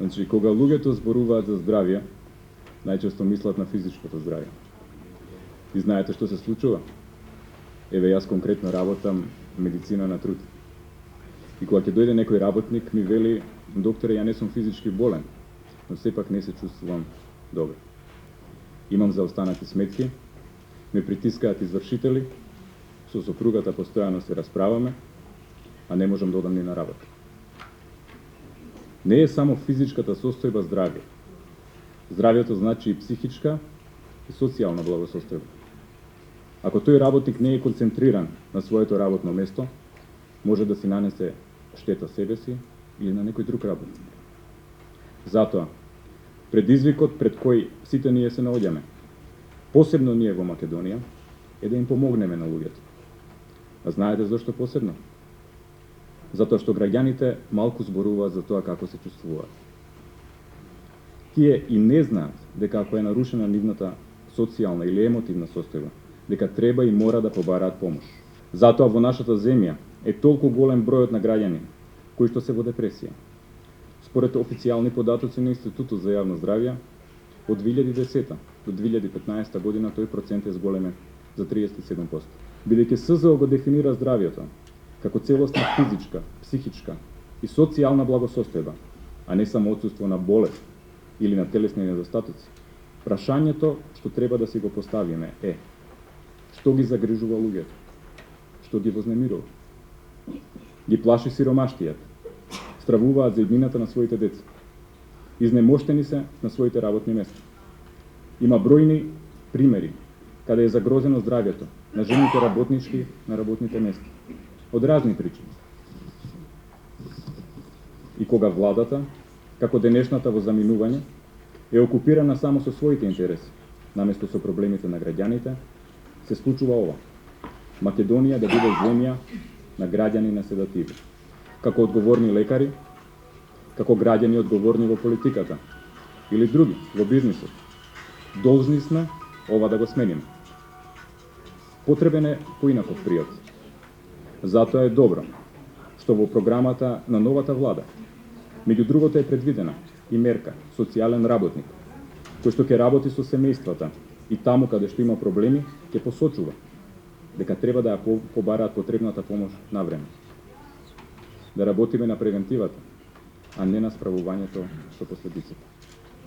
Значи, кога луѓето зборуваат за здравје, најчесто мислат на физичкото здравје. И знаете што се случува? Еве, јас конкретно работам медицина на труд. И кога ќе дојде некој работник, ми вели: докторе, ја не сум физички болен, но сепак не се чувствувам добро. Имам заостанати сметки, ме притискаат извршители, со сопругата постојано се расправаме, а не можам да одам ни на работа. Не е само физичката состојба здравје. Здравјето значи и психичка и социјална благосостојба. Ако тој работник не е концентриран на своето работно место, може да си нанесе штета себе си или на некој друг работник. Затоа, предизвикот пред кој сите ние се наоѓаме, посебно ние во Македонија, е да им помогнеме на луѓето. А знаете зашто посебно? Затоа што граѓаните малку зборуваат за тоа како се чувствуваат. Тие и не знаат дека ако е нарушена нивната социјална или емотивна состојба, дека треба и мора да побараат помош. Затоа во нашата земја е толку голем бројот на граѓани кои што се во депресија. Според официјални податоци на Институтот за јавно здравје, од 2010 до 2015 година тој процент е зголемен за 37%. Бидејќи СЗО го дефинира здравјето како целосна физичка, психичка и социјална благосостојба, а не само отсуство на болест или на телесни недостатоци, прашањето што треба да си го поставиме е: што ги загрижува луѓето? Што ги вознемирува? Ги плаши сиромаштијата, стравуваат за иднината на своите деца, изнемоштени се на своите работни места. Има бројни примери каде е загрозено здравјето на жените работнички на работните места, од разни причини. И кога владата, како денешната во заминување, е окупирана само со своите интереси, наместо со проблемите на граѓаните, се случува ова: Македонија да биде земја на граѓани на седативи, како одговорни лекари, како граѓани одговорни во политиката или други во бизнисот. Должни сме ова да го смениме. Потребен е поинаков приот. Затоа е добро што во програмата на новата влада, меѓу другото, е предвидена и мерка социјален работник, кој што ќе работи со семејствата и таму каде што има проблеми, ќе посочува дека треба да ја побараат потребната помош на време. Да работиме на превентивата, а не на справувањето со последиците.